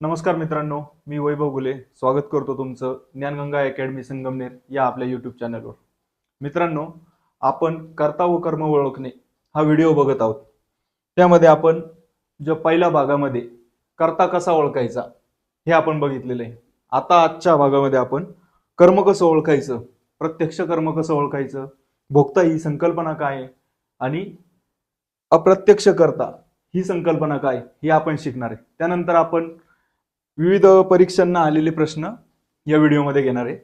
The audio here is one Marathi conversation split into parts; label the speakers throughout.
Speaker 1: नमस्कार मित्रांनो, मी वैभव गुले स्वागत करतो तुमचं ज्ञानगंगा अकॅडमी संगमनेर या आपल्या युट्यूब चॅनलवर. मित्रांनो, आपण कर्ता व कर्म ओळखणे हा व्हिडिओ बघत आहोत. त्यामध्ये आपण जो पहिल्या भागामध्ये कर्ता कसा ओळखायचा हे आपण बघितलेलं आहे. आता आजच्या भागामध्ये आपण कर्म कसं ओळखायचं, प्रत्यक्ष कर्म कसं ओळखायचं, भोक्ता ही संकल्पना काय आहे आणि अप्रत्यक्ष कर्ता ही संकल्पना काय ही आपण शिकणार आहे. त्यानंतर आपण विविध परीक्षांना आलेले प्रश्न या व्हिडिओमध्ये घेणार आहे.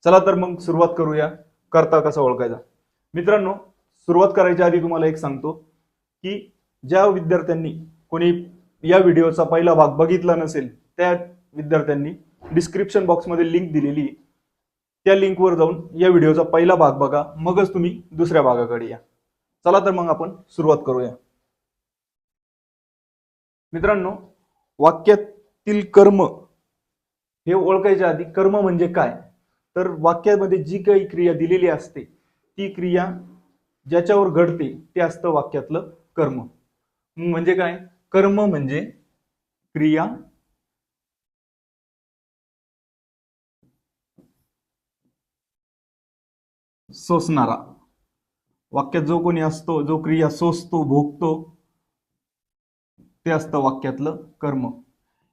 Speaker 1: चला तर मग सुरुवात करूया. कर्ता कसा ओळखायचा. मित्रांनो, सुरुवात करायच्या आधी तुम्हाला एक सांगतो की ज्या विद्यार्थ्यांनी कोणी या व्हिडिओचा पहिला भाग बघितला नसेल त्या विद्यार्थ्यांनी डिस्क्रिप्शन बॉक्समध्ये लिंक दिलेली, त्या लिंकवर जाऊन या व्हिडिओचा पहिला भाग बघा, मगच तुम्ही दुसऱ्या भागाकडे या. चला तर मग आपण सुरुवात करूया. मित्रांनो, वाक्यातील कर्म हे ओळखायच्या आधी कर्म म्हणजे काय, तर वाक्यामध्ये जी काही क्रिया दिलेली असते ती क्रिया ज्याच्यावर घडते ते असतं वाक्यातलं कर्म. म्हणजे काय, कर्म म्हणजे क्रिया सोसणारा. वाक्यात जो कोणी असतो, जो क्रिया सोसतो, भोगतो, ते असतं वाक्यातलं कर्म.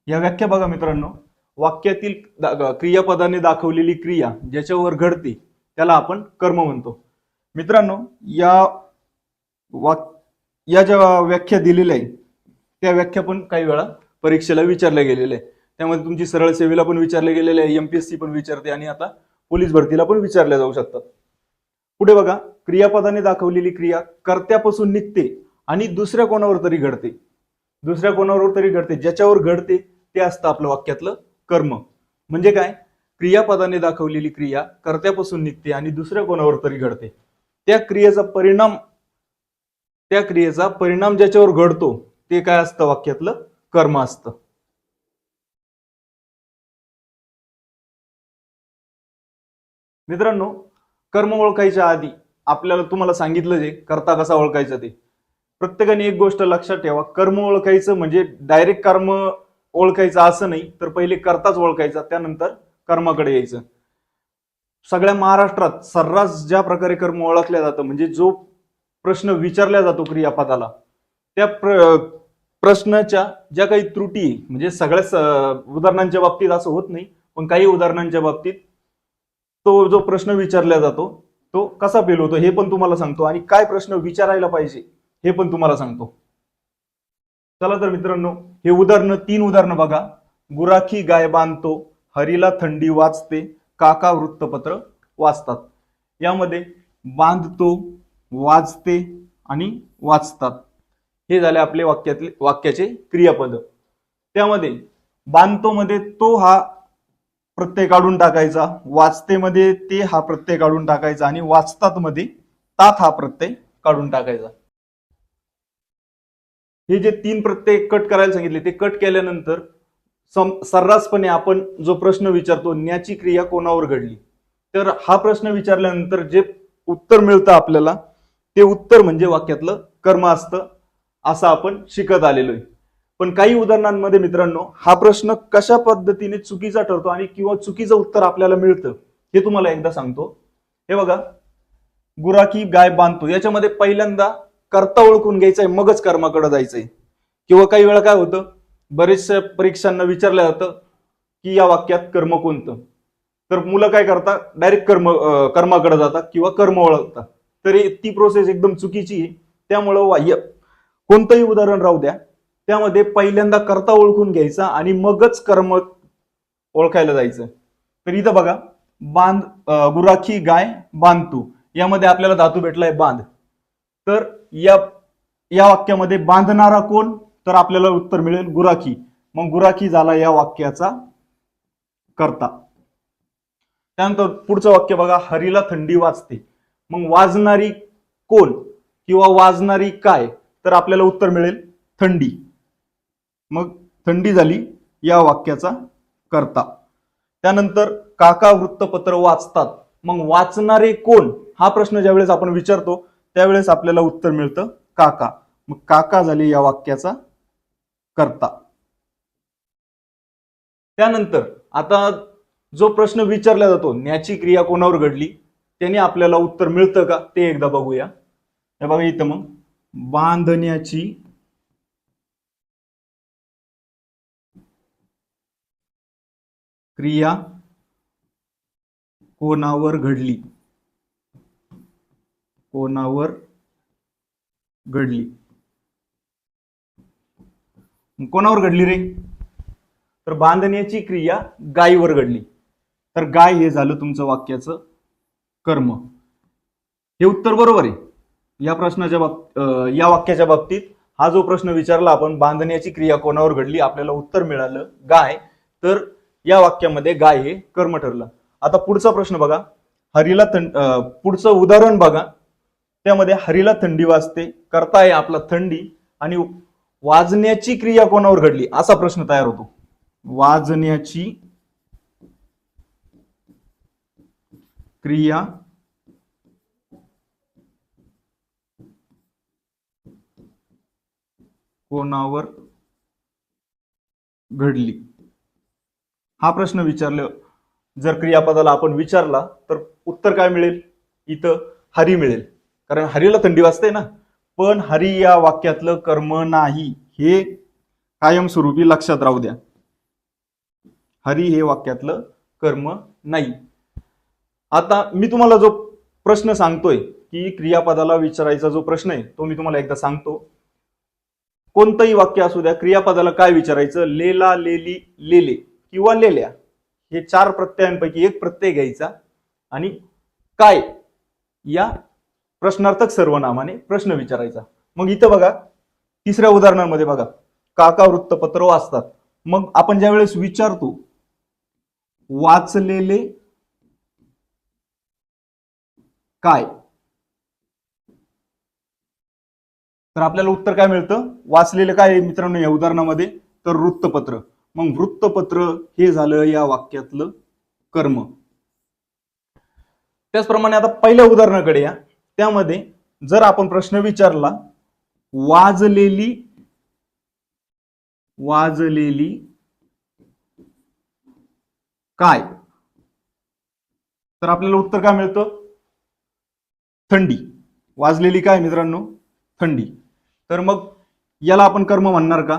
Speaker 1: या व्याख्या बघा मित्रांनो. वाक्यातील क्रियापदाने दाखवलेली क्रिया ज्याच्यावर घडते त्याला आपण कर्म म्हणतो. मित्रांनो, या ज्या व्याख्या दिलेल्या आहे त्या व्याख्या पण काही वेळा परीक्षेला विचारल्या गेलेल्या आहे. त्यामध्ये तुमची सरळ सेवेला पण विचारले गेलेले आहे, एमपीएससी पण विचारते आणि आता पोलीस भरतीला पण विचारल्या जाऊ शकतात. पुढे बघा, क्रियापदाने दाखवलेली क्रिया कर्त्यापासून निघते आणि दुसऱ्या कोणावर तरी घडते. दुसऱ्या कोणावर तरी घडते, ज्याच्यावर घडते ते असतं आपलं वाक्यातलं कर्म. म्हणजे काय, क्रियापदाने दाखवलेली क्रिया कर्त्यापासून निघते आणि दुसऱ्या कोणावर तरी घडते. त्या क्रियेचा परिणाम ज्याच्यावर घडतो ते काय असतं, वाक्यातलं कर्म असतं. मित्रांनो, कर्म ओळखायच्या आधी आपल्याला तुम्हाला सांगितलं जे कर्ता कसा ओळखायचा ते. प्रत्येकाने एक गोष्ट लक्षात ठेवा, कर्म ओळखायचं म्हणजे डायरेक्ट कर्म ओळखायचं असं नाही, तर पहिले कर्ताच ओळखायचा, त्यानंतर कर्माकडे यायचं. सगळ्या महाराष्ट्रात सर्रास ज्या प्रकारे कर्म ओळखल्या जातं, म्हणजे जो प्रश्न विचारला जातो क्रियापदाला, त्या प्रश्नाच्या ज्या काही त्रुटी, म्हणजे सगळ्याच उदाहरणांच्या बाबतीत असं होत नाही, पण काही उदाहरणांच्या बाबतीत तो जो प्रश्न विचारला जातो तो कसा फेल होतो हे पण तुम्हाला सांगतो आणि काय प्रश्न विचारायला पाहिजे हे पण तुम्हाला सांगतो. चला तर मित्रांनो, हे तीन उदाहरणं बघा. गुराखी गाय बांधतो, हरीला थंडी वाजते, काका वृत्तपत्र वाचतात. यामध्ये बांधतो, वाजते आणि वाचतात हे झाले आपले वाक्याचे क्रियापद. त्यामध्ये बांधतो मध्ये तो हा प्रत्यय काढून टाकायचा, वाचते मध्ये ते हा प्रत्यय काढून टाकायचा आणि वाचतात मध्ये तात हा प्रत्यय काढून टाकायचा. हे जे तीन प्रत्यय कट करायला सांगितले ते कट केल्यानंतर सर्रासपणे आपण जो प्रश्न विचारतो, न्याची क्रिया कोणावर घडली, तर हा प्रश्न विचारल्यानंतर जे उत्तर मिळतं आपल्याला ते उत्तर म्हणजे वाक्यातलं कर्म असतं, असं आपण शिकत आलेलो आहे. पण काही उदाहरणांमध्ये मित्रांनो हा प्रश्न कशा पद्धतीने चुकीचा ठरतो आणि किंवा चुकीचं उत्तर आपल्याला मिळतं हे तुम्हाला एकदा सांगतो. हे बघा, गुराखी गाय बांधतो, याच्यामध्ये पहिल्यांदा कर्ता ओळखून घ्यायचंय, मगच कर्माकडे जायचंय. किंवा काही वेळा काय होतं, बरेचशा परीक्षांना विचारलं जातं की या वाक्यात कर्म कोणतं, तर मुलं काय करतात, डायरेक्ट कर्माकडे जातात किंवा कर्म ओळखतात. तरी ती प्रोसेस एकदम चुकीची आहे. त्यामुळं कोणतंही उदाहरण राहू द्या, त्यामध्ये पहिल्यांदा कर्ता ओळखून घ्यायचा आणि मगच कर्म ओळखायला जायचं. तर इथं बघा, गुराखी गाय बांधतो, यामध्ये आपल्याला धातू भेटलाय बांध. तर या वाक्यामध्ये बांधणारा कोण, तर आपल्याला उत्तर मिळेल गुराखी. मग गुराखी झाला या वाक्याचा कर्ता. त्यानंतर पुढचं वाक्य बघा, हरीला थंडी वाजते. मग वाजणारी कोण किंवा वाजणारी काय, तर आपल्याला उत्तर मिळेल थंडी. मग थंडी झाली या वाक्याचा कर्ता. त्यानंतर काका वृत्तपत्र वाचतात. मग वाचणारे कोण हा प्रश्न ज्यावेळेस आपण विचारतो त्यावेळेस आपल्याला उत्तर मिळतं काका. मग काका झाले या वाक्याचा कर्ता. त्यानंतर आता जो प्रश्न विचारला जातो न्याची क्रिया कोणावर घडली, त्याने आपल्याला उत्तर मिळतं का ते एकदा बघूया. हे बघा इथं मग बांधण्याची क्रिया कोणावर घडली, कोणावर घडली. कोणावर घडली रे? तर बांधण्याची क्रिया गायीवर घडली. तर गाय हे झालं तुमचं वाक्याचं कर्म. हे उत्तर बरोबर आहे. या प्रश्नाच्या या वाक्याच्या बाबतीत हा जो प्रश्न विचारला आपण, बांधण्याची क्रिया कोणावर घडली, आपल्याला उत्तर मिळालं गाय. तर या वाक्यामध्ये गाय हे कर्म ठरलं. आता पुढचा प्रश्न बघा, हरीला पुढचं उदाहरण बघा. त्यामध्ये हरीला थंडी वाजते, करता आहे आपला थंडी, आणि वाजण्याची क्रिया कोणावर घडली असा प्रश्न तयार होतो. वाजण्याची क्रिया कोणावर घडली हा प्रश्न विचारला. जर क्रियापदाला आपण विचारला तर उत्तर काय मिळेल? इथं हरी मिळेल, कारण हरीला थंडी वाजते ना. पण हरी या वाक्यातलं कर्म नाही, हे कायमस्वरूपी लक्षात राहू द्या. हरी हे वाक्यातलं कर्म नाही. आता मी तुम्हाला जो प्रश्न सांगतोय की क्रियापदाला विचारायचा जो प्रश्न आहे तो मी तुम्हाला एकदा सांगतो. कोणतंही वाक्य असू द्या, क्रियापदाला काय विचारायचं? लेला, लेली, लेले किंवा लेल्या, हे 4 प्रत्ययांपैकी एक प्रत्यय घ्यायचा आणि काय या प्रश्नार्थक सर्वनामाने प्रश्न विचारायचा. मग इथं बघा, तिसऱ्या उदाहरणामध्ये बघा, काका वृत्तपत्र वाचतात. मग आपण ज्या वेळेस विचारतो वाचलेले काय, तर आपल्याला उत्तर काय मिळतं? वाचलेलं काय मित्रांनो या उदाहरणामध्ये? तर वृत्तपत्र. मग वृत्तपत्र हे झालं या वाक्यातलं कर्म. त्याचप्रमाणे आता पहिल्या उदाहरणाकडे या. त्यामध्ये जर आपण प्रश्न विचारला वाजलेली, वाजलेली काय, तर आपल्याला उत्तर काय मिळतं? थंडी. वाजलेली काय मित्रांनो? थंडी. तर मग याला आपण कर्म म्हणणार का?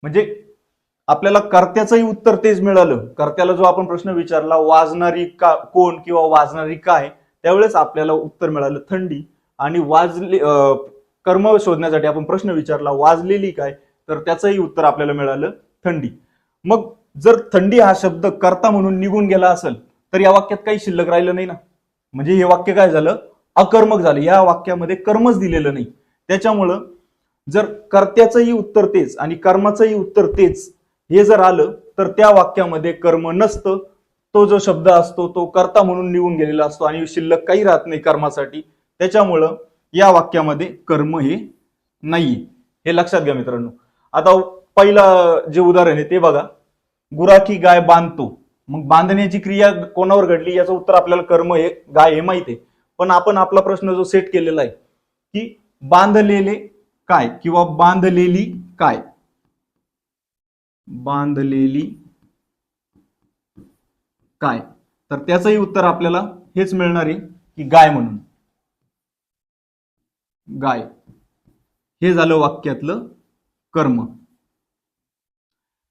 Speaker 1: म्हणजे आपल्याला कर्त्याचंही उत्तर तेच मिळालं. कर्त्याला जो आपण प्रश्न विचारला वाजणारी का कोण किंवा वाजणारी काय, त्यावेळेस आपल्याला उत्तर मिळालं थंडी. आणि वाजले कर्म शोधण्यासाठी आपण प्रश्न विचारला वाजलेली काय, तर त्याचंही उत्तर आपल्याला मिळालं थंडी. मग जर थंडी हा शब्द कर्ता म्हणून निघून गेला असेल तर या वाक्यात काही शिल्लक राहिलं नाही ना. म्हणजे हे वाक्य काय झालं? अकर्मक झालं. या वाक्यामध्ये कर्मच दिलेलं नाही. त्याच्यामुळं जर कर्त्याचंही उत्तर तेच आणि कर्माचंही उत्तर तेच हे जर आलं तर त्या वाक्यामध्ये कर्म नसतं. तो जो शब्द असतो तो कर्ता म्हणून निघून गेलेला असतो आणि शिल्लक काही राहत नाही कर्मासाठी. त्याच्यामुळं या वाक्यामध्ये कर्म हे नाहीये, हे लक्षात घ्या मित्रांनो. आता पहिला जे उदाहरण आहे ते बघा, गुराखी गाय बांधतो. मग बांधण्याची क्रिया कोणावर घडली याचं उत्तर आपल्याला कर्म हे गाय हे माहिती आहे. पण आपण आपला प्रश्न जो सेट केलेला आहे की बांधलेले काय किंवा बांधलेली काय, बांधलेली काय, तर त्याचंही उत्तर आपल्याला हेच मिळणार आहे की गाय म्हणून. गाय हे झालं वाक्यातलं कर्म.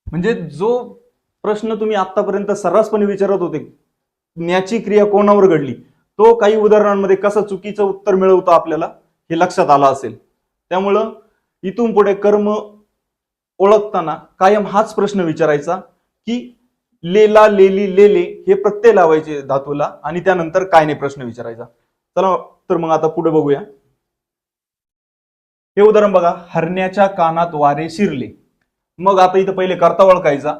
Speaker 1: म्हणजे जो प्रश्न तुम्ही आतापर्यंत सर्रासपणे विचारत होते न्याची क्रिया कोणावर घडली, तो काही उदाहरणांमध्ये कसं चुकीचं उत्तर मिळवतो आपल्याला हे लक्षात आलं असेल. त्यामुळं इथून पुढे कर्म ओळखताना कायम हाच प्रश्न विचारायचा की लेला, लेली, लेले हे प्रत्यय लावायचे धातूला आणि त्यानंतर काय नाही प्रश्न विचारायचा. चला तर मग आता पुढे बघूया. हे उदाहरण बघा, हरण्याच्या कानात वारे शिरले. मग आता इथं पहिले कर्ता ओळखायचा.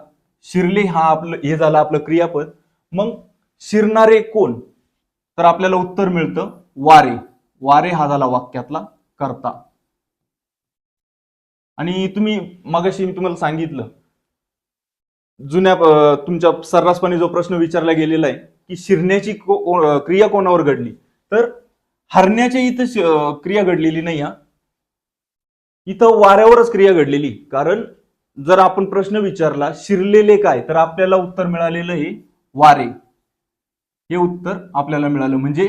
Speaker 1: शिरले हा आपलं हे झालं आपलं क्रियापद. मग शिरणारे कोण, तर आपल्याला उत्तर मिळतं वारे. वारे हा झाला वाक्यातला कर्ता. आणि तुम्ही मगाशी मी तुम्हाला सांगितलं जुन्या तुमच्या सर्रासपणे जो प्रश्न विचारला गेलेला आहे की शिरण्याची क्रिया कोणावर घडली, तर हरण्याच्या इथं क्रिया घडलेली नाही. इथं वाऱ्यावरच क्रिया घडलेली. कारण जर आपण प्रश्न विचारला शिरलेले काय, तर आपल्याला उत्तर मिळालेलं हे वारे, हे उत्तर आपल्याला मिळालं, म्हणजे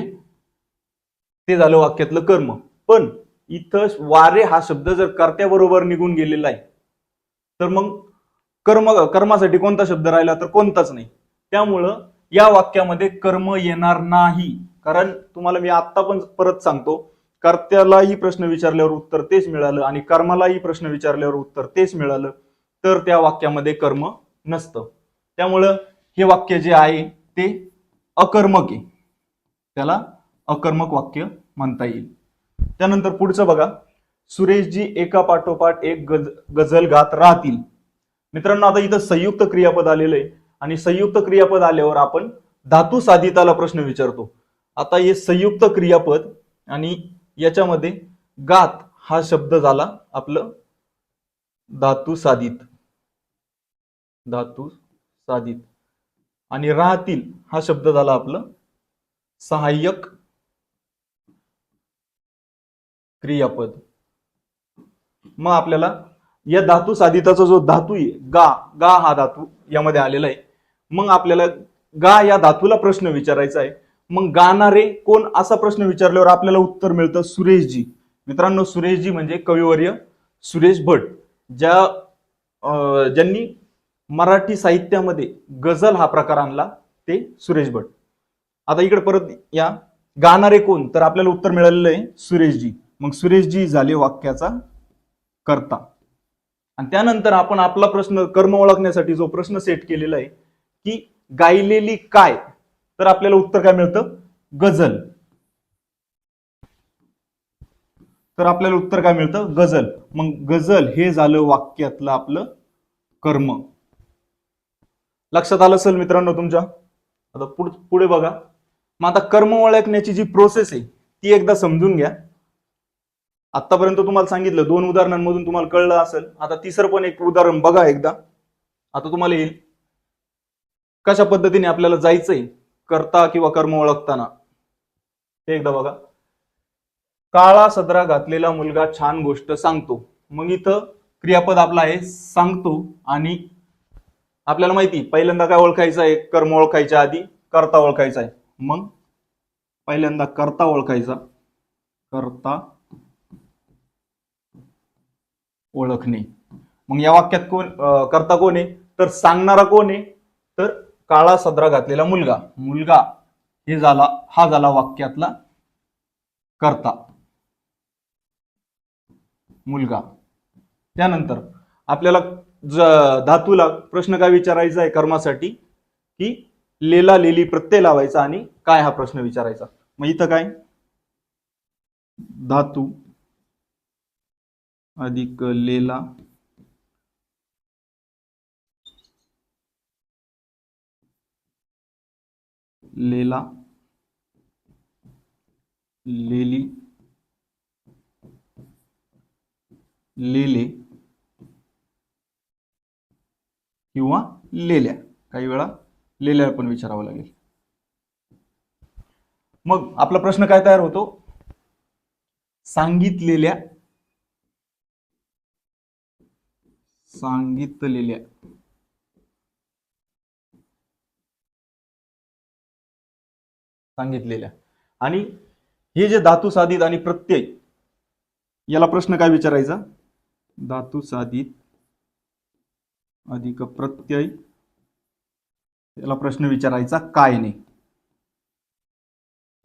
Speaker 1: ते झालं वाक्यातलं कर्म. पण इथं वारे हा शब्द जर कर्त्याबरोबर निघून गेलेला आहे, तर मग कर्मासाठी कोणता शब्द राहिला, तर कोणताच नाही. त्यामुळं या वाक्यामध्ये कर्म येणार नाही. कारण तुम्हाला मी आता पण परत सांगतो, कर्त्यालाही प्रश्न विचारल्यावर उत्तर तेच मिळालं आणि कर्मालाही प्रश्न विचारल्यावर उत्तर तेच मिळालं, तर त्या वाक्यामध्ये कर्म नसतं. त्यामुळं हे वाक्य जे आहे ते अकर्मक आहे, त्याला अकर्मक वाक्य म्हणता येईल. त्यानंतर पुढचं बघा, सुरेशजी एका पाठोपाठ एक गझल गात राहतील. मित्रांनो, आता इथं संयुक्त क्रियापद आलेलं आहे आणि संयुक्त क्रियापद आल्यावर आपण धातू साधिताला प्रश्न विचारतो. आता हे संयुक्त क्रियापद आणि याच्यामध्ये गात हा शब्द झाला आपलं धातू साधित, धातू साधित, आणि राहतील हा शब्द झाला आपलं सहाय्यक क्रियापद. मग आपल्याला या धातू साधिताचा जो धातू आहे गा, गा हा धातू यामध्ये आलेला आहे. मग आपल्याला गा या धातूला प्रश्न विचारायचा आहे. मग गाणारे कोण असा प्रश्न विचारल्यावर आपल्याला उत्तर मिळतं सुरेशजी. मित्रांनो, सुरेशजी म्हणजे कविवर्य सुरेश भट, ज्यांनी मराठी साहित्यामध्ये गझल हा प्रकार आणला, ते सुरेश भट. आता इकडे परत या, गाणारे कोण, तर आपल्याला उत्तर मिळालेलं आहे सुरेशजी. मग सुरेशजी झाले वाक्याचा कर्ता. आणि त्यानंतर आपण आपला प्रश्न कर्म ओळखण्यासाठी जो प्रश्न सेट केलेला आहे की गायलेली काय, तर आपल्याला उत्तर काय मिळतं, गझल. तर आपल्याला उत्तर काय मिळतं, गझल. मग गझल हे झालं वाक्यातलं आपलं कर्म. लक्षात आलं असेल मित्रांनो तुमच्या. आता पुढे बघा. मग आता कर्म ओळखण्याची जी प्रोसेस आहे ती एकदा समजून घ्या. आतापर्यंत तुम्हाला सांगितलं, 2 उदाहरणांमधून तुम्हाला कळलं असेल. आता तिसरं पण एक उदाहरण बघा एकदा. आता तुम्हाला येईल कशा पद्धतीने आपल्याला जायचंय कर्ता किंवा कर्म ओळखताना, ते एकदा बघा. काळा सदरा घातलेला मुलगा छान गोष्ट सांगतो. मग इथं क्रियापद आपला आहे सांगतो, आणि आपल्याला माहिती पहिल्यांदा काय ओळखायचं आहे, कर्म ओळखायच्या आधी कर्ता ओळखायचा आहे. मग पहिल्यांदा कर्ता ओळखायचा, कर्ता ओळखणे. मग या वाक्यात कोण कर्ता कोण आहे, तर सांगणारा कोण आहे, तर काळा सदरा घातलेला मुलगा. मुलगा हे झाला, हा झाला वाक्यातला कर्ता, मुलगा. त्यानंतर आपल्याला धातूला प्रश्न काय विचारायचा आहे कर्मासाठी, की लेला लेली प्रत्यय लावायचा आणि काय हा प्रश्न विचारायचा. मग इथं काय, धातू अधिक लेला लेला लेली लेले किंवा लेल्या, काही वेळा लेल्या पण विचारावं लागेल. मग आपला प्रश्न काय तयार होतो, सांगितलेल्या, सांगितलेल्या, सांगितलेल्या. आणि हे जे धातू साधित आणि प्रत्यय, याला प्रश्न काय विचारायचा, धातू साधित अधिक प्रत्यय, याला प्रश्न विचारायचा काय नाही.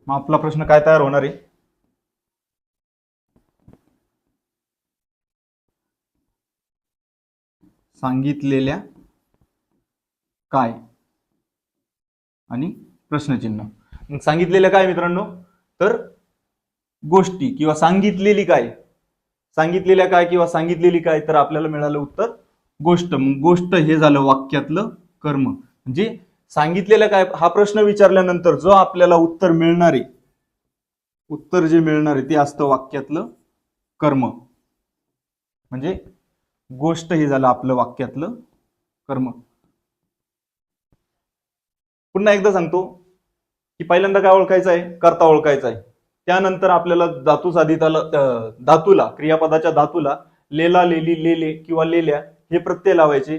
Speaker 1: मग आपला प्रश्न काय तयार होणार आहे, सांगितलेल्या काय आणि प्रश्नचिन्ह. मग सांगितलेल्या काय मित्रांनो, तर गोष्टी किंवा सांगितलेली काय, सांगितलेल्या काय किंवा सांगितलेली काय, तर आपल्याला मिळालं उत्तर गोष्ट. मग गोष्ट हे झालं वाक्यातलं कर्म. म्हणजे सांगितलेलं काय हा प्रश्न विचारल्यानंतर जो आपल्याला उत्तर मिळणार आहे, उत्तर जे मिळणार आहे ते असतं वाक्यातलं कर्म. म्हणजे गोष्ट हे झालं आपलं वाक्यातलं कर्म. पुन्हा एकदा सांगतो की पहिल्यांदा काय ओळखायचं आहे, कर्ता ओळखायचा आहे. त्यानंतर आपल्याला धातू साधिताला, धातूला, क्रियापदाच्या धातूला लेला लेली लेले किंवा लेल्या हे प्रत्यय लावायचे,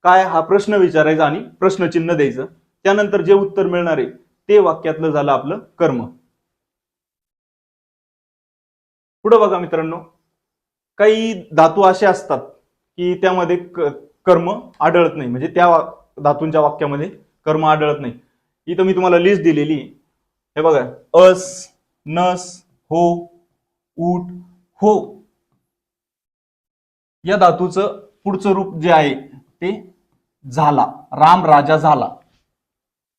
Speaker 1: काय हा प्रश्न विचारायचा आणि प्रश्नचिन्ह द्यायचं, त्यानंतर जे उत्तर मिळणार आहे ते वाक्यातलं झालं आपलं कर्म. पुढे बघा मित्रांनो, काही धातू असे असतात की त्यामध्ये कर्म आढळत नाही, म्हणजे त्या धातूंच्या वाक्यामध्ये कर्म आढळत नाही. इथं मी तुम्हाला लिस्ट दिलेली, हे बघा, अस, नस, हो, उठ, हो, या धातूचं पुढचं रूप जे आहे ते झाला, राम राजा झाला,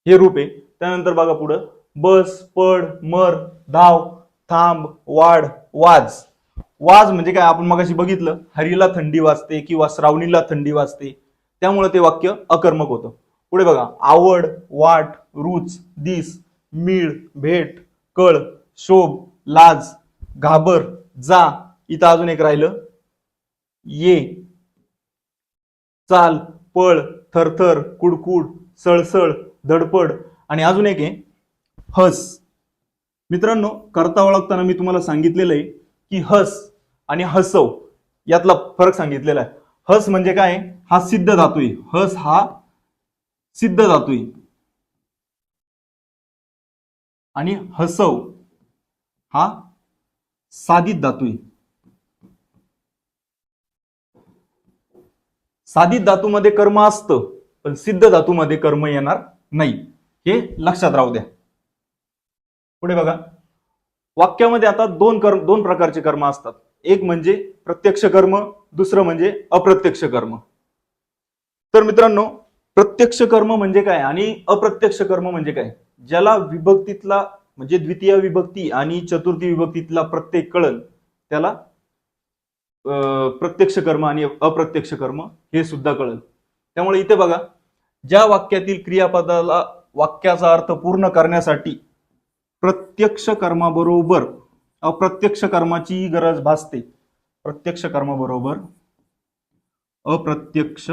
Speaker 1: हे रूप आहे. त्यानंतर बघा पुढं, बस, पड, मर, धाव, थांब, वाढ, वाज. वाज म्हणजे काय, आपण मगाशी बघितलं, हरीला थंडी वाजते किंवा श्रावणीला थंडी वाजते, त्यामुळे ते वाक्य अकर्मक होतं. पुढे बघा, आवड, वाट, रुच, दिस, मीळ, भेट, कळ, शोभ, लाज, घाबर, जा. इथं अजून एक राहिलं, ये, चाल, पळ, थरथर, कुडकुड, सळसळ, धडपड, आणि अजून एक आहे हस. मित्रांनो, कर्ता ओळखताना मी तुम्हाला सांगितलेलं आहे की हस आणि हसव यातला फरक सांगितलेला आहे. हस म्हणजे काय, हा सिद्ध धातू आहे, हस हा सिद्ध धातू आहे, आणि हसव हा साधित धातू आहे. साधित धातूमध्ये कर्म असतं, पण सिद्ध धातूमध्ये कर्म येणार नाही, हे लक्षात राहू द्या. पुढे बघा, वाक्यामध्ये आता दोन प्रकारचे कर्म असतात, एक म्हणजे प्रत्यक्ष कर्म, दुसरं म्हणजे अप्रत्यक्ष कर्म. तर मित्रांनो, प्रत्यक्ष कर्म म्हणजे काय आणि अप्रत्यक्ष कर्म म्हणजे काय, ज्याला विभक्तीतला म्हणजे द्वितीय विभक्ती आणि चतुर्थी विभक्तीतला प्रत्यय कळल त्याला प्रत्यक्ष कर्म आणि अप्रत्यक्ष कर्म हे सुद्धा कळल. त्यामुळे इथे बघा, ज्या वाक्यातील क्रियापदाला वाक्याचा अर्थ पूर्ण करण्यासाठी प्रत्यक्ष कर्माबरोबर अप्रत्यक्ष कर्माची गरज भासते, प्रत्यक्ष कर्माबरोबर अप्रत्यक्ष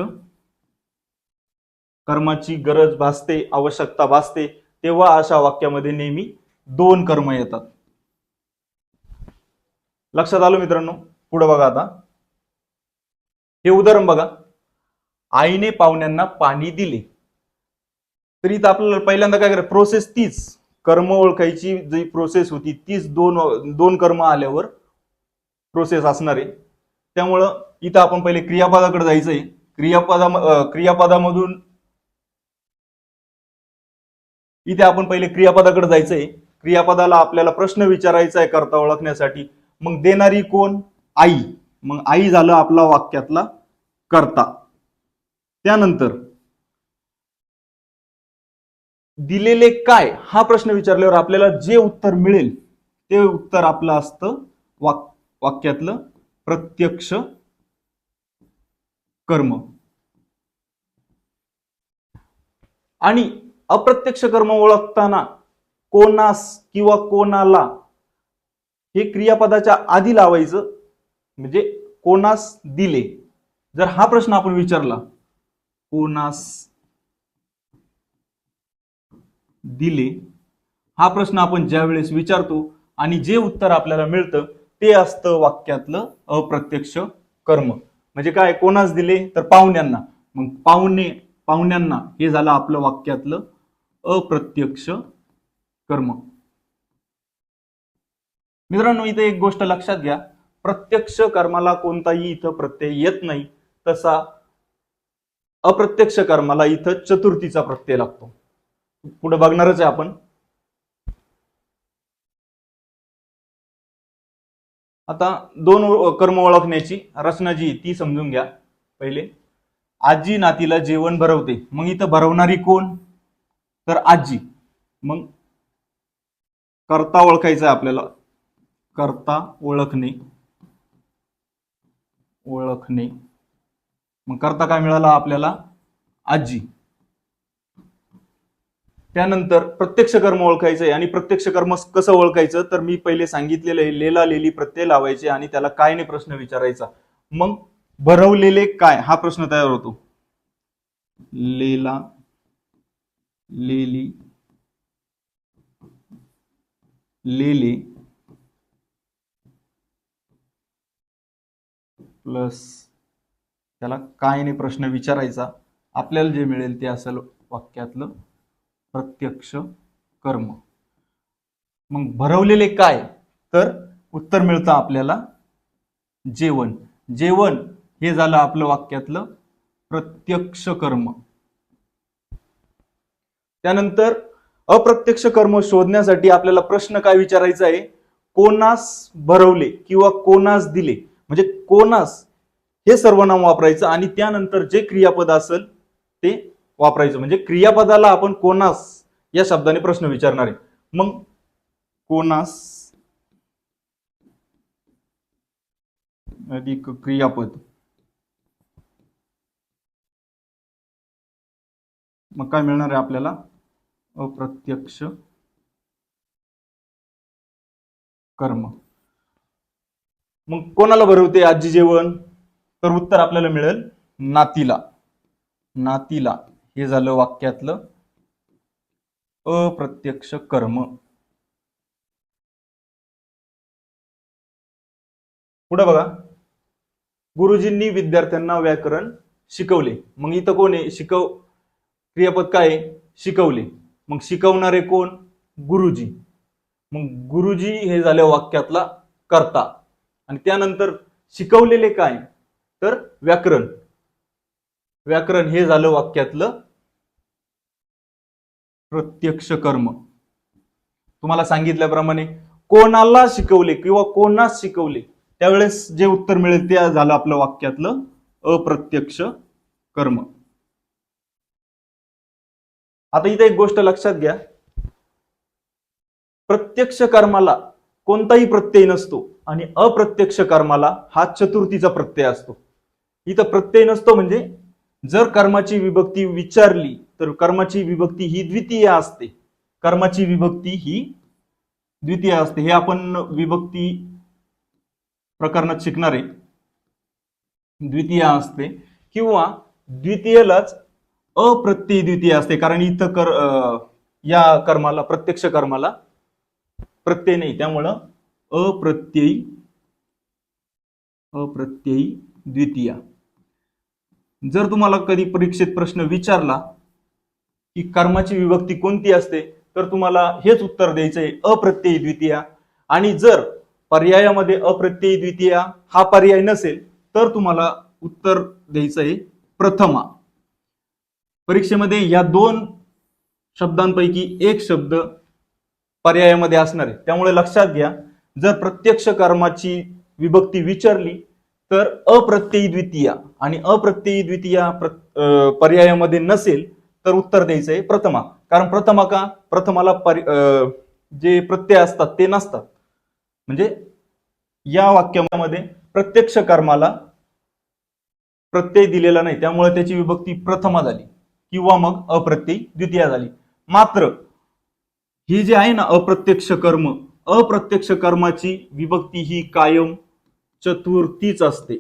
Speaker 1: कर्माची गरज भासते, आवश्यकता भासते, तेव्हा अशा वाक्यामध्ये नेहमी दोन कर्म येतात. लक्षात आलं मित्रांनो? पुढे बघा, आता हे उदाहरण बघा, आईने पाहुण्यांना पाणी दिले. तर इथं आपल्याला पहिल्यांदा काय करायचं, प्रोसेस तीच, कर्म ओळखायची जी प्रोसेस होती तीच दोन कर्म आल्यावर प्रोसेस असणार आहे. त्यामुळं इथं आपण पहिले क्रियापदाकडे जायचंय. क्रियापदामधून इथे आपण पहिले क्रियापदाकडे जायचंय. क्रियापदाला आपल्याला प्रश्न विचारायचा आहे कर्ता ओळखण्यासाठी. मग देणारी कोण, आई. मग आई झालं आपला वाक्यातला कर्ता. त्यानंतर दिलेले काय हा प्रश्न विचारल्यावर आपल्याला जे उत्तर मिळेल ते उत्तर आपलं असतं वाक्यातलं प्रत्यक्ष कर्म. आणि अप्रत्यक्ष कर्म ओळखताना कोणास किंवा कोणाला हे क्रियापदाच्या आधी लावायचं, म्हणजे कोणास दिले. जर हा प्रश्न आपण विचारला, कोणास दिले, हा प्रश्न आपण ज्या वेळेस विचारतो आणि जे उत्तर आपल्याला मिळतं ते असतं वाक्यातलं अप्रत्यक्ष कर्म. म्हणजे काय, कोणास दिले तर पाहुण्यांना, मग पाहुण्यांना हे झालं आपलं वाक्यातलं अप्रत्यक्ष कर्म. मित्रांनो, इथे एक गोष्ट लक्षात घ्या, प्रत्यक्ष कर्माला कोणताही इथं प्रत्यय येत नाही, तसा अप्रत्यक्ष कर्माला इथं चतुर्थीचा प्रत्यय लागतो. पुढे बघणारच आहे आपण. आता दोन कर्म ओळखण्याची रचना जी ती समजून घ्या. पहिले, आजी नातीला जेवण भरवते. मग इथं भरवणारी कोण, तर आजी. मग कर्ता ओळखायचा आपल्याला, कर्ता ओळखणे. मग कर्ता काय मिळाला आपल्याला, आजी. त्यानंतर प्रत्यक्ष कर्म ओळखायचंय. आणि प्रत्यक्ष कर्म कसं ओळखायचं, तर मी पहिले सांगितलेलं आहे, लेला लेली प्रत्यय लावायचे आणि त्याला काय ने प्रश्न विचारायचा. मग भरवलेले काय हा प्रश्न तयार होतो. लेला लेली लेले प्लस त्याला काय ने प्रश्न विचारायचा, आपल्याला जे मिळेल ते असेल वाक्यातलं प्रत्यक्ष कर्म. मग भरवलेले काय, तर उत्तर मिळतं आपल्याला जेवण. जेवण हे झालं आपलं वाक्यातलं प्रत्यक्ष कर्म. त्यानंतर अप्रत्यक्ष कर्म शोधण्यासाठी आपल्याला प्रश्न काय विचारायचा आहे, कोणास भरवले किंवा कोणास दिले, म्हणजे कोणास हे सर्वनाम वापरायचं आणि त्यानंतर जे क्रियापद असेल ते वापरायचं. म्हणजे क्रियापदाला आपण कोणास या शब्दाने प्रश्न विचारणार आहे. मग कोणास अधिक क्रियापद, मग काय मिळणार आहे आपल्याला, अप्रत्यक्ष कर्म. मग कोणाला भरवते आजी जेवण, तर उत्तर आपल्याला मिळेल नातीला. नातीला हे झालं वाक्यातलं अप्रत्यक्ष कर्म. पुढे बघा, गुरुजींनी विद्यार्थ्यांना व्याकरण शिकवले. मग इथं कोण आहे, क्रियापद काय आहे, शिकवले. मग शिकवणारे कोण, गुरुजी. मग गुरुजी हे झाले वाक्यातला कर्ता. आणि त्यानंतर शिकवलेले काय, तर व्याकरण. व्याकरण हे झालं वाक्यातलं प्रत्यक्ष कर्म. तुम्हाला सांगितल्याप्रमाणे कोणाला शिकवले किंवा कोणास शिकवले, त्यावेळेस जे उत्तर मिळेल ते झालं आपलं वाक्यातलं अप्रत्यक्ष कर्म. आता इथे एक गोष्ट लक्षात घ्या, प्रत्यक्ष कर्माला कोणताही प्रत्यय नसतो आणि अप्रत्यक्ष कर्माला हा चतुर्थीचा प्रत्यय असतो. इथं प्रत्यय नसतो म्हणजे जर कर्माची विभक्ती विचारली तर कर्माची विभक्ती ही द्वितीय असते. कर्माची विभक्ती ही द्वितीय असते, हे आपण विभक्ती प्रकरणात शिकणार आहे. द्वितीय असते किंवा द्वितीयलाच अप्रत्ययी द्वितीय असते, कारण इथं या कर्माला, प्रत्यक्ष कर्माला प्रत्यय नाही, त्यामुळं अप्रत्ययी द्वितीय. जर तुम्हाला कधी परीक्षेत प्रश्न विचारला की कर्माची विभक्ती कोणती असते, तर तुम्हाला हेच उत्तर द्यायचंय, अप्रत्ययी द्वितीय. आणि जर पर्यायामध्ये अप्रत्ययी द्वितीय हा पर्याय नसेल तर तुम्हाला उत्तर द्यायचंय प्रथमा. परीक्षेमध्ये या दोन शब्दांपैकी एक शब्द पर्यायामध्ये असणार आहे, त्यामुळे लक्षात घ्या, जर प्रत्यक्ष कर्माची विभक्ती विचारली तर अप्रत्ययी द्वितीय, आणि अप्रत्ययी द्वितीय पर्यायामध्ये नसेल तर उत्तर द्यायचंय प्रथमा. कारण प्रथमाला जे प्रत्यय असतात ते नसतात. म्हणजे या वाक्यामध्ये प्रत्यक्ष कर्माला प्रत्यय दिलेला नाही, त्यामुळे त्याची विभक्ती प्रथमा झाली किंवा मग अप्रत्ययी द्वितीय झाली. मात्र ही जे आहे ना अप्रत्यक्ष कर्म, अप्रत्यक्ष कर्माची विभक्ती ही कायम चतुर्थीच असते.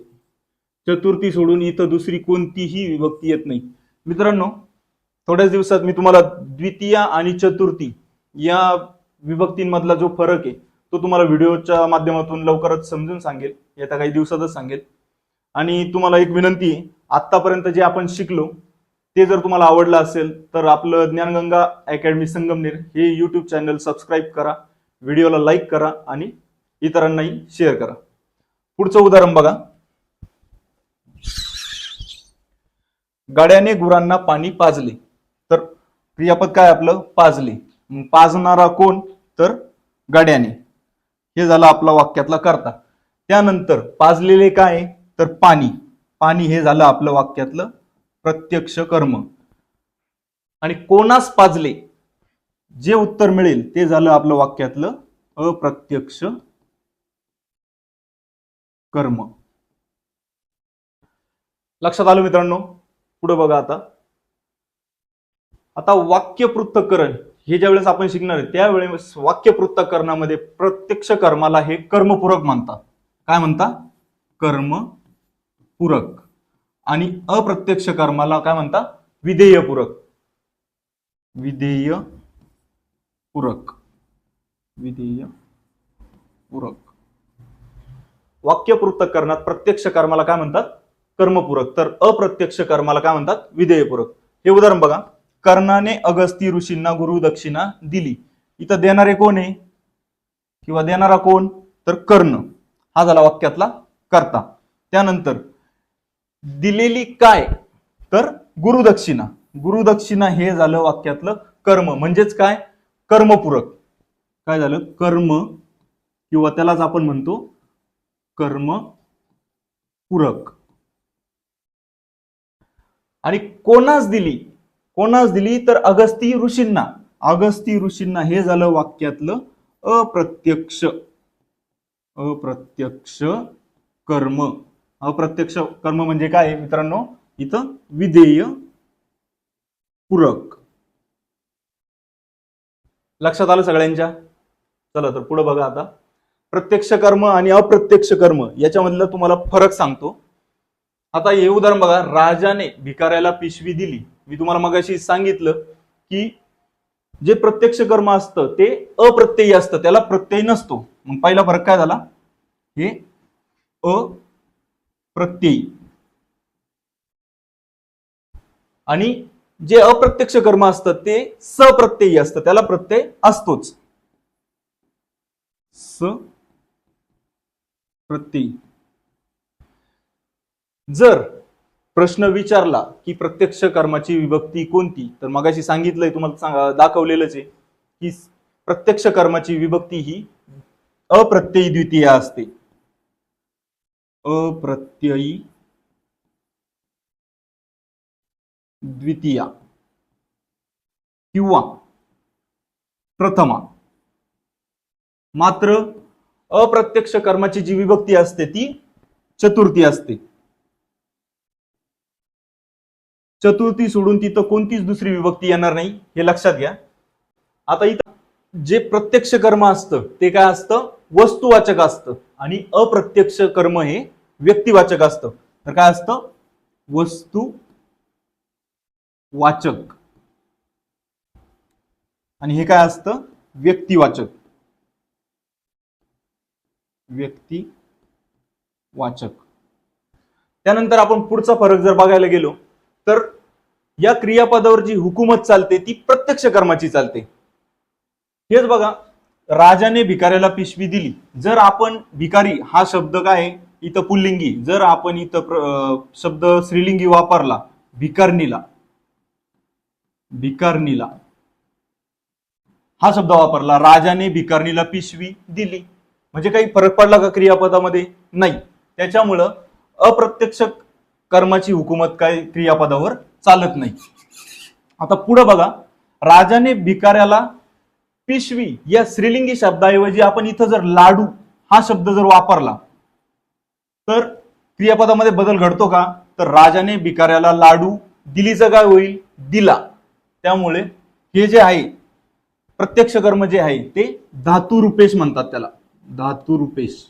Speaker 1: चतुर्थी सोडून इथं दुसरी कोणतीही विभक्ती येत नाही. मित्रांनो, थोड्याच दिवसात मी तुम्हाला द्वितीय आणि चतुर्थी या विभक्तींमधला जो फरक आहे तो तुम्हाला व्हिडिओच्या माध्यमातून लवकरच समजून सांगेल, येत्या काही दिवसातच सांगेल. आणि तुम्हाला एक विनंती आहे, आतापर्यंत जे आपण शिकलो ते जर तुम्हाला आवडलं असेल तर आपलं ज्ञानगंगा अकॅडमी संगमनेर हे यूट्यूब चॅनल सबस्क्राईब करा, व्हिडिओला लाईक करा आणि इतरांनाही शेअर करा. पुढचं उदाहरण बघा, गाड्याने गुरांना पाणी पाजले. तर क्रियापद काय आपलं, पाजले. पाजणारा कोण, तर गाड्याने. हे झालं आपला वाक्यातला कर्ता. त्यानंतर पाजलेले काय, तर पाणी. पाणी हे झालं आपलं वाक्यातलं प्रत्यक्ष कर्म. आणि कोणास पाजले जे उत्तर मिळेल ते झालं आपलं वाक्यातलं अप्रत्यक्ष कर्म. लक्षात आलं मित्रांनो. पुढे बघा, आता वाक्य पृथक्करण हे ज्यावेळेस आपण शिकणार आहे त्यावेळेस वाक्य पृथक्करणामध्ये प्रत्यक्ष कर्माला हे कर्मपूरक म्हणतात. काय म्हणता, कर्मपूरक. आणि अप्रत्यक्ष कर्माला काय म्हणता, विधेयपूरक. विधेयपूरक. वाक्य पृथक्करणात प्रत्यक्ष कर्माला काय म्हणतात, कर्मपूरक, तर अप्रत्यक्ष कर्माला काय म्हणतात? विधेयपूरक. हे उदाहरण बघा, कर्णाने अगस्ती ऋषींना गुरुदक्षिणा दिली. इथं देणारे कोण आहे किंवा देणारा कोण? तर कर्ण. हा झाला वाक्यातला कर्ता. त्यानंतर दिलेली काय? तर गुरुदक्षिणा. गुरुदक्षिणा हे झालं वाक्यातलं कर्म, म्हणजेच काय? कर्मपूरक. काय झालं? कर्म, किंवा त्यालाच आपण म्हणतो कर्मपूरक. आणि कोणास दिली? कोणास दिली? तर अगस्ती ऋषींना. अगस्ती ऋषींना हे झालं वाक्यातलं अप्रत्यक्ष कर्म. अप्रत्यक्ष कर्म म्हणजे काय मित्रांनो? इथं विधेय पूरक. लक्षात आलं सगळ्यांच्या? चला तर पुढे बघा. आता प्रत्यक्ष कर्म आणि अप्रत्यक्ष कर्म याच्यामधला तुम्हाला फरक सांगतो. आता हे उदाहरण बघा, राजाने भिकाऱ्याला पिशवी दिली. मी तुम्हाला मगाशी सांगितलं की जे प्रत्यक्ष कर्म असतं ते अप्रत्ययी असतं, त्याला प्रत्यय नसतो. मग पहिला फरक काय झाला? हे अप्रत्ययी. आणि जे अप्रत्यक्ष कर्म असतं ते सप्रत्ययी असतं, त्याला प्रत्यय असतोच. सप्रत्ययी. जर प्रश्न विचारला की प्रत्यक्ष कर्माची विभक्ती कोणती, तर मगाशी सांगितलंय, तुम्हाला दाखवलेलंच आहे की प्रत्यक्ष कर्माची विभक्ती ही अप्रत्ययी द्वितीय असते. अप्रत्ययी द्वितीया किंवा प्रथमा. मात्र अप्रत्यक्ष कर्माची जी विभक्ती असते ती चतुर्थी असते. चतुर्थी सोडून तिथं कोणतीच दुसरी विभक्ती येणार नाही, हे लक्षात घ्या. आता इथं जे प्रत्यक्ष कर्म असतं ते काय असतं? वस्तुवाचक असतं. आणि अप्रत्यक्ष कर्म हे व्यक्तिवाचक असतं. तर काय असतं? वस्तुवाचक. आणि हे काय असतं? व्यक्तिवाचक. व्यक्तिवाचक. त्यानंतर आपण पुढचा फरक जर बघायला गेलो तर या क्रियापदावर जी हुकूमत चालते ती प्रत्यक्ष कर्माची चालते. हेच बघा, राजाने भिकाऱ्याला पिशवी दिली. जर आपण भिकारी हा शब्द काय इथं पुल्लिंगी, जर आपण इथं शब्द स्त्रीलिंगी वापरला, भिकारणीला हा शब्द वापरला, राजाने भिकारणीला पिशवी दिली, म्हणजे काही फरक पडला का क्रियापदामध्ये? नाही. त्याच्यामुळं अप्रत्यक्ष कर्माची हुकूमत काय क्रियापदावर चालत नाही. आता पुढे बघा, राजाने भिकाऱ्याला पिशवी या स्त्रीलिंगी शब्दाऐवजी आपण इथं जर लाडू हा शब्द जर वापरला तर क्रियापदामध्ये बदल घडतो का? तर राजाने भिकाऱ्याला लाडू दिलीचं काय होईल? दिला. त्यामुळे हे जे आहे प्रत्यक्ष कर्म जे आहे ते धातुरूपेश म्हणतात त्याला. धातुरूपेश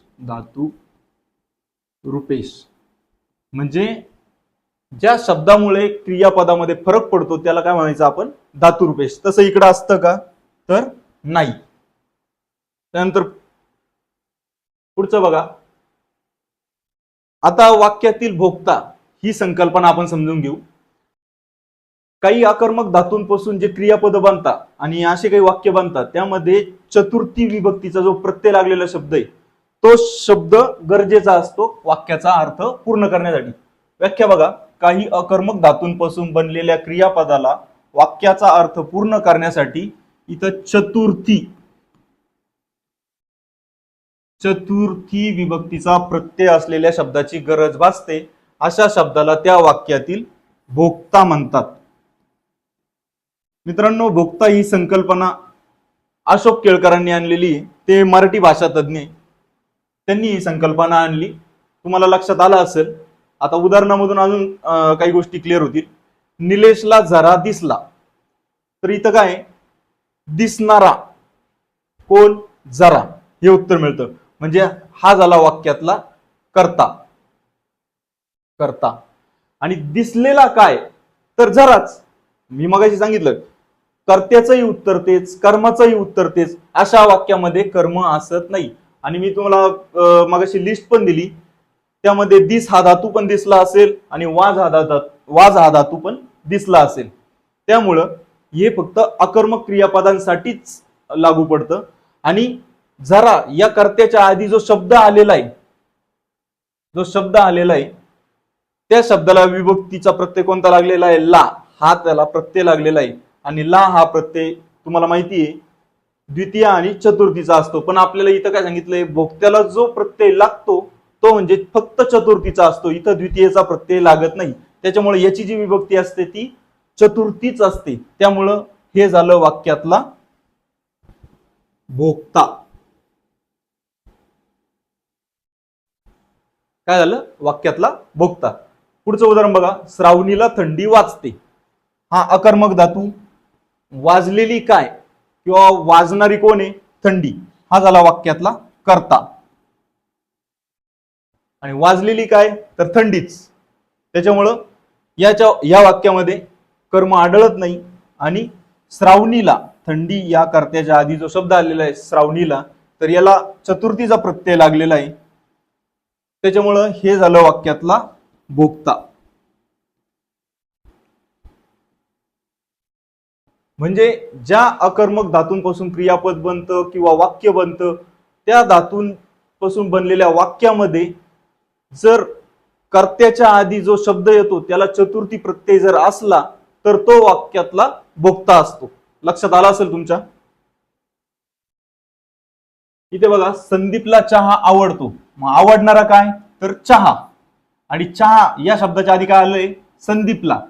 Speaker 1: म्हणजे ज्या शब्दामुळे क्रियापदामध्ये फरक पडतो त्याला काय म्हणायचं आपण? धातुरूपेश. तसं इकडं असतं का? तर नाही. त्यानंतर पुढचं बघा, आता वाक्यातील भोक्ता ही संकल्पना आपण समजून घेऊ. काही आकर्मक धातूंपासून जे क्रियापद बनतात आणि असे काही वाक्य बनतात त्यामध्ये चतुर्थी विभक्तीचा जो प्रत्यय लागलेला शब्द आहे तो शब्द गरजेचा असतो वाक्याचा अर्थ पूर्ण करण्यासाठी. व्याख्या बघा, काही अकर्मक धातूंपासून बनलेल्या क्रियापदाला वाक्याचा अर्थ पूर्ण करण्यासाठी इथं चतुर्थी विभक्तीचा प्रत्यय असलेल्या शब्दाची गरज भासते. अशा शब्दाला त्या वाक्यातील भोक्ता म्हणतात. मित्रांनो, भोक्ता ही संकल्पना अशोक केळकरांनी आणलेली, ते मराठी भाषा तज्ञ, त्यांनी ही संकल्पना आणली. तुम्हाला लक्षात आलं असेल. आता उदाहरणामधून अजून काही गोष्टी क्लिअर होतील. निलेशला झरा दिसला, तर इथं काय? दिसणारा कोण? जरा, हे उत्तर मिळतं. म्हणजे हा झाला वाक्यातला कर्ता. आणि दिसलेला काय? तर जराच. मी मगाशी सांगितलं कर्त्याचंही उत्तर तेच, कर्माचंही उत्तर तेच. अशा वाक्यामध्ये कर्म असत नाही. आणि मी तुम्हाला मगाशी लिस्ट पण दिली त्यामध्ये दिस हा धातू पण दिसला असेल आणि वाज हा धातू पण दिसला असेल. त्यामुळं हे फक्त अकर्मक क्रियापदांसाठीच लागू पडतं. आणि जरा या कर्त्याच्या आधी जो शब्द आलेला आहे, त्या शब्दाला विभक्तीचा प्रत्यय कोणता लागलेला आहे? ला. हा त्याला प्रत्यय लागलेला आहे. आणि ला हा प्रत्यय तुम्हाला माहिती आहे द्वितीय आणि चतुर्थीचा असतो. पण आपल्याला इथं काय सांगितलंय, भोक्त्याला जो प्रत्यय लागतो तो म्हणजे फक्त चतुर्थीचा असतो. इथं द्वितीयचा प्रत्यय लागत नाही. त्याच्यामुळे याची जी विभक्ती असते ती चतुर्थीच असते. त्यामुळं हे झालं वाक्यातला भोक्ता. काय झालं? वाक्यातला भोक्ता. पुढचं उदाहरण बघा. श्रावणीला थंडी वाजते. हा अकर्मक धातू. वाजलेली काय किंवा वाजणारी कोण आहे? थंडी. हा झाला वाक्यातला कर्ता. आणि वाजलेली काय? तर थंडीच. त्याच्यामुळं या वाक्यामध्ये कर्म आढळत नाही. आणि श्रावणीला, थंडी या कर्त्याच्या आधी जो शब्द आलेला आहे श्रावणीला, तर याला चतुर्थीचा प्रत्यय लागलेला आहे. त्याच्यामुळं हे झालं वाक्यातला भोक्ता. म्हणजे ज्या अकर्मक धातूंपासून क्रियापद बनतं किंवा वाक्य बनतं, त्या धातूंपासून बनलेल्या वाक्यामध्ये जर कर्त्याच्या आधी जो शब्द येतो त्याला चतुर्थी प्रत्यय जर असला तर तो वाक्यातला भोक्ता असतो. लक्षात आला असेल तुमच्या. इथे बघा, संदीपला चहा आवडतो. मग आवडणारा काय? तर चहा. आणि चहा या शब्दाच्या आधी काय आलंय? संदीपला.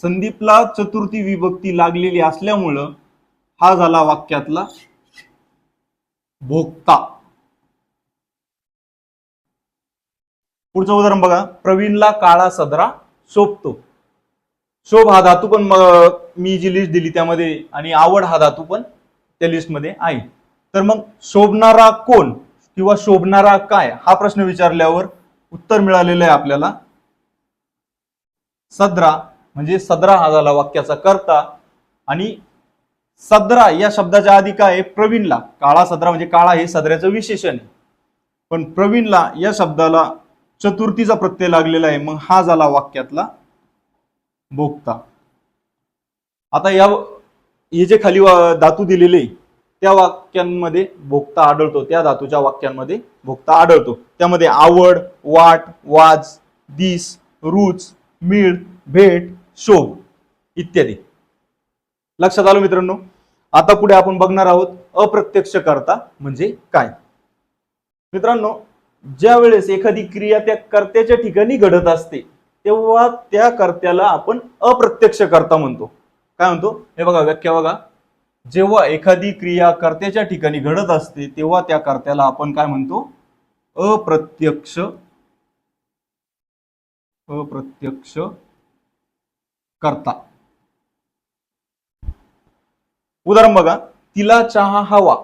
Speaker 1: संदीपला चतुर्थी विभक्ती लागलेली असल्यामुळं हा झाला वाक्यातला भोक्ता. पुढचं उदाहरण बघा. प्रवीणला काळा सदरा शोभतो. शोभ हा धातू पण मी जी लिस्ट दिली त्यामध्ये, आणि आवड हा धातू पण त्या लिस्टमध्ये आहे. तर मग शोभणारा कोण किंवा शोभणारा काय, हा प्रश्न विचारल्यावर उत्तर मिळालेलं आहे आपल्याला सदरा. म्हणजे सदरा हा झाला वाक्याचा कर्ता. आणि सदरा या शब्दाच्या आधी काय आहे? प्रवीणला. काळा सदरा म्हणजे काळा हे सदऱ्याचं विशेषण आहे. पण प्रवीणला या शब्दाला चतुर्थीचा प्रत्यय लागलेला आहे. मग हा झाला वाक्यातला भोक्ता. आता हे जे खाली धातू दिलेले त्या वाक्यांमध्ये भोक्ता आढळतो. त्या धातूच्या वाक्यांमध्ये भोक्ता आढळतो. त्यामध्ये आवड, वाट, वाज, दिस, रुच, मीळ, भेट, शोभ इत्यादी. लक्षात आलं मित्रांनो. आता पुढे आपण बघणार आहोत अप्रत्यक्ष कर्ता म्हणजे काय. मित्रांनो, ज्या वेळेस एखादी क्रिया त्या कर्त्याच्या ठिकाणी घडत असते तेव्हा त्या कर्त्याला आपण अप्रत्यक्ष कर्ता म्हणतो. काय म्हणतो? हे बघा, व्याख्या बघा. जेव्हा एखादी क्रिया कर्त्याच्या ठिकाणी घडत असते तेव्हा त्या कर्त्याला आपण काय म्हणतो? अप्रत्यक्ष कर्ता. उदाहरण बघा. तिला चहा हवा.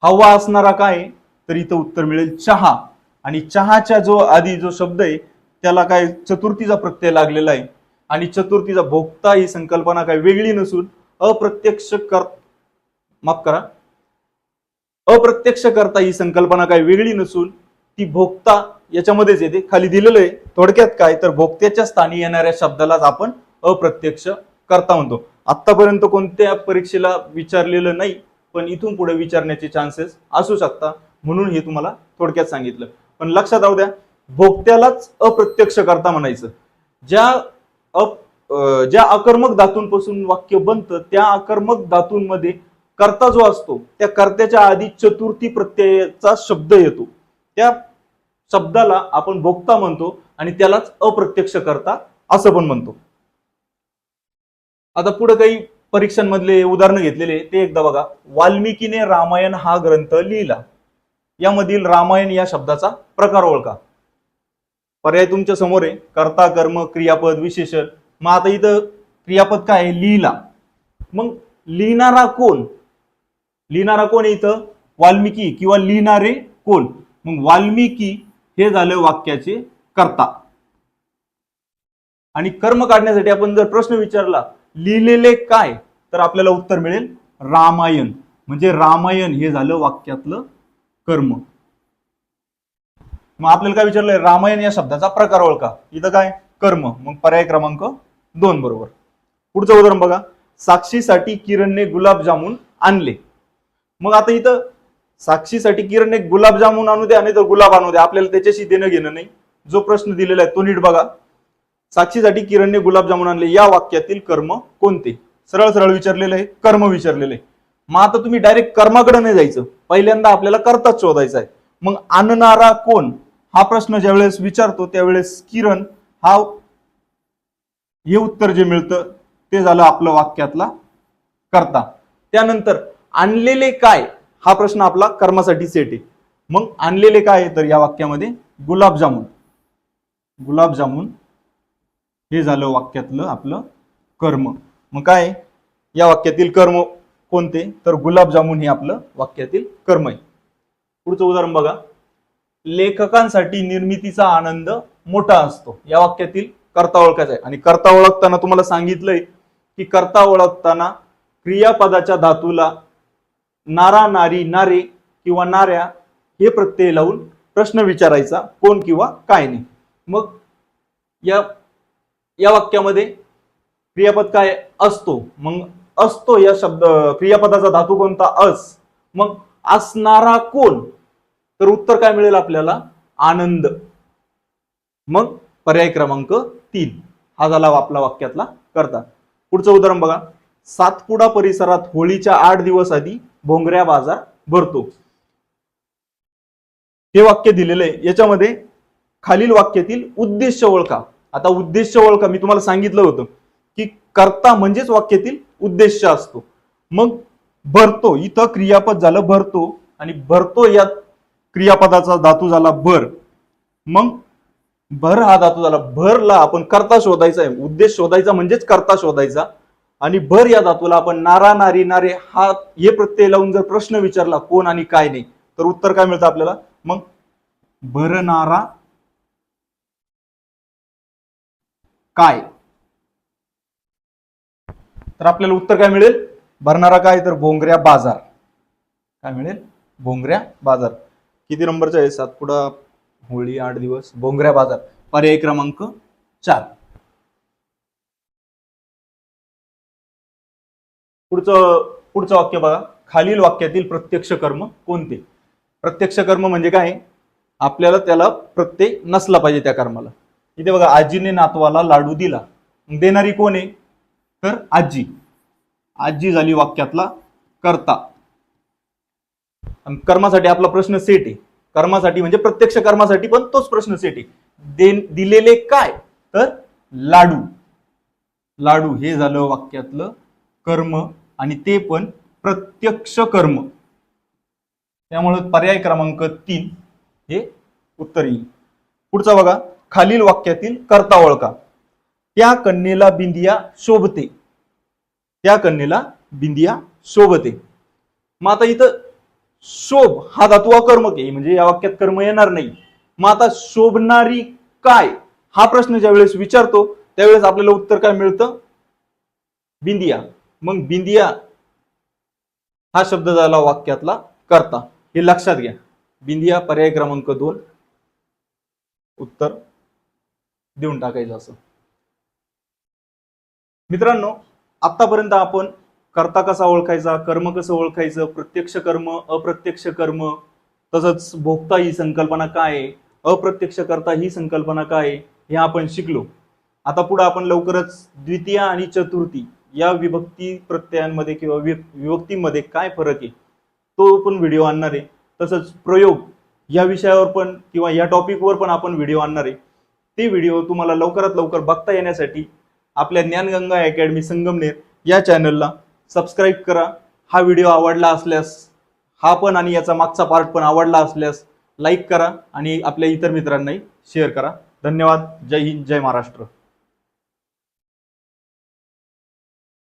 Speaker 1: हवा असणारा काय? तर इथं उत्तर मिळेल चहा. आणि चहाच्या जो आधी जो शब्द आहे त्याला काय? चतुर्थीचा प्रत्यय लागलेला आहे. आणि चतुर्थीचा भोक्ता ही संकल्पना काय वेगळी नसून अप्रत्यक्ष कर्ता ही संकल्पना काय वेगळी नसून ती भोक्ता याच्यामध्येच येते. खाली दिलेलं आहे. थोडक्यात काय? तर भोक्त्याच्या स्थानी येणाऱ्या शब्दालाच आपण अप्रत्यक्ष कर्ता म्हणतो. आतापर्यंत कोणत्या परीक्षेला विचारलेलं नाही, पण इथून पुढे विचारण्याचे चान्सेस असू शकतात, म्हणून हे तुम्हाला थोडक्यात सांगितलं. पण लक्षात राहू द्या, भोक्त्यालाच अप्रत्यक्ष कर्ता म्हणायचं. ज्या अकर्मक धातूंपासून वाक्य बनतं त्या अकर्मक धातूंमध्ये कर्ता जो असतो त्या कर्त्याच्या आधी चतुर्थी प्रत्ययाचा शब्द येतो. त्या शब्दाला आपण भोक्ता म्हणतो आणि त्यालाच अप्रत्यक्ष कर्ता असं पण म्हणतो. आता पुढे काही परीक्षांमधले उदाहरणं घेतलेले ते एकदा बघा. वाल्मिकीने रामायण हा ग्रंथ लिहिला. यामधील रामायण या शब्दाचा प्रकार ओळखा. पर्याय तुमच्या समोर आहे. कर्ता, कर्म, क्रियापद, विशेषण. मग आता इथं क्रियापद काय आहे? लिहिला. मग लिहिणारा कोण? लिहिणारा कोण आहे इथं? वाल्मिकी. किंवा लिहिणारे कोण? मग वाल्मिकी हे झालं वाक्याचे कर्ता. आणि कर्म काढण्यासाठी आपण जर प्रश्न विचारला लिहिलेले काय, तर आपल्याला उत्तर मिळेल रामायण. म्हणजे रामायण हे झालं वाक्यातलं कर्म. मग आपल्याला काय विचारलंय, रामायण या शब्दाचा प्रकार ओळखा. इथं काय, कर्म, मग पर्याय क्रमांक 2 बरोबर. पुढचं उदाहरण बघा, साक्षीसाठी किरणने गुलाबजामुन आणले. मग आता इथं साक्षीसाठी किरणने गुलाबजामुन आणू द्या आणि तर गुलाब आणू द्या, आपल्याला त्याच्याशी देणं घेणं नाही. जो प्रश्न दिलेला आहे तो नीट बघा. साक्षीसाठी किरणने गुलाबजामुन आणले या वाक्यातील कर्म कोणते? सरळ सरळ विचारलेलं आहे, कर्म विचारलेलं आहे. मग आता तुम्ही डायरेक्ट कर्माकडे नाही जायचं, पहिल्यांदा आपल्याला कर्ताच शोधायचा आहे. मग आणणारा कोण हा प्रश्न ज्यावेळेस विचारतो त्यावेळेस किरण हा, हे उत्तर जे मिळतं ते झालं आपलं वाक्यातला कर्ता. त्यानंतर आणलेले काय हा प्रश्न आपला कर्मासाठी सेट आहे. मग आणलेले काय तर या वाक्यामध्ये गुलाबजामुन, गुलाबजामुन हे झालं वाक्यातलं आपलं कर्म. मग काय या वाक्यातील कर्म कोणते तर गुलाबजामुन हे आपलं वाक्यातील कर्म आहे. पुढचं उदाहरण बघा, लेखकांसाठी निर्मितीचा आनंद मोठा असतो. या वाक्यातील कर्ता ओळखायचा आहे. आणि कर्ता ओळखताना तुम्हाला सांगितलंय की कर्ता ओळखताना क्रियापदाच्या धातूला नारा, नारी, नारे किंवा नाऱ्या हे प्रत्यय लावून प्रश्न विचारायचा, कोण किंवा काय नाही. मग या वाक्यामध्ये क्रियापद काय असतो, मग असतो या शब्द क्रियापदाचा धातू कोणता अस. मग असणारा कोण तर उत्तर काय मिळेल आपल्याला आनंद. मग पर्याय क्रमांक 3 हा झाला आपला वाक्यातला कर्ता. पुढचं उदाहरण बघा, सातपुडा परिसरात होळीच्या 8 दिवस आधी भोंगऱ्या बाजार भरतो. हे वाक्य दिलेलं आहे, याच्यामध्ये खालील वाक्यातील उद्देश ओळखा. आता उद्देश ओळखा, मी तुम्हाला सांगितलं होतं की कर्ता म्हणजेच वाक्यातील उद्देश असतो. मग भरतो, इथं क्रियापद झालं भरतो आणि भरतो या क्रियापदाचा धातू झाला भर. मग भर हा धातू झाला, भरला आपण कर्ता शोधायचा आहे, उद्देश शोधायचा म्हणजेच कर्ता शोधायचा. आणि भर या धातूला आपण नारा, नारी, नारे हा हे प्रत्यय लावून जर प्रश्न विचारला कोण आणि काय नाही तर उत्तर काय मिळतं आपल्याला, मग भरणारा काय. तर आपल्याला उत्तर काय मिळेल, भरणारा काय तर भोंगऱ्या बाजार. काय मिळेल, भोंगऱ्या बाजार. किती नंबरचा आहे, सातपुडा होळी 8 दिवस भोंगऱ्या बाजार, पर्याय क्रमांक 4. पुढचं वाक्य बघा, खालील वाक्यातील प्रत्यक्ष कर्म कोणते? प्रत्यक्ष कर्म म्हणजे काय, आपल्याला त्याला प्रत्यय नसला पाहिजे त्या कर्माला. इथे बघा, आजीने नातवाला लाडू दिला, देणारी कोण आहे तर आजी. आजी झाली वाक्यातला कर्ता. कर्मासाठी आपला प्रश्न सेट आहे, कर्मासाठी म्हणजे प्रत्यक्ष कर्मासाठी पण तोच प्रश्न सेट आहे. दिलेले काय तर लाडू. लाडू हे झालं वाक्यातलं कर्म आणि ते पण प्रत्यक्ष कर्म. त्यामुळे पर्याय क्रमांक 3 हे उत्तर येईल. पुढचा बघा, खालील वाक्यातील कर्ता ओळखा. त्या कन्येला बिंदिया शोभते. त्या कन्येला बिंदिया शोभते. मग आता इथं शोभ हा धातू अकर्मक आहे, म्हणजे या वाक्यात कर्म येणार नाही. मग आता शोभणारी काय हा प्रश्न ज्यावेळेस विचारतो त्यावेळेस आपल्याला उत्तर काय मिळतं, बिंदिया. मग बिंदिया हा शब्द झाला वाक्यातला कर्ता, हे लक्षात घ्या. बिंदिया पर्याय क्रमांक 2 उत्तर देऊन टाकायचं. असं मित्रांनो, आतापर्यंत आपण कर्ता कसा ओळखायचा, कर्म कसं ओळखायचं, प्रत्यक्ष कर्म, अप्रत्यक्ष कर्म, तसंच भोक्ता ही संकल्पना काय आहे, अप्रत्यक्ष कर्ता ही संकल्पना काय आहे, हे आपण शिकलो. आता पुढे आपण लवकरच द्वितीय आणि चतुर्थी या विभक्ती प्रत्ययांमध्ये किंवा विभक्तीमध्ये काय फरक आहे तो पण व्हिडिओ आणणार आहे. तसंच प्रयोग या विषयावर पण किंवा या टॉपिकवर पण आपण व्हिडिओ आणणार आहे. ते व्हिडिओ तुम्हाला लवकरात लवकर बघता येण्यासाठी आपल्या ज्ञानगंगा अकॅडमी संगमनेर या चॅनलला सबस्क्राईब करा. हा व्हिडिओ आवडला असल्यास हा पण आणि याचा मागचा पार्ट पण आवडला असल्यास लाईक करा आणि आपल्या इतर मित्रांनाही शेअर करा. धन्यवाद. जय हिंद, जय महाराष्ट्र.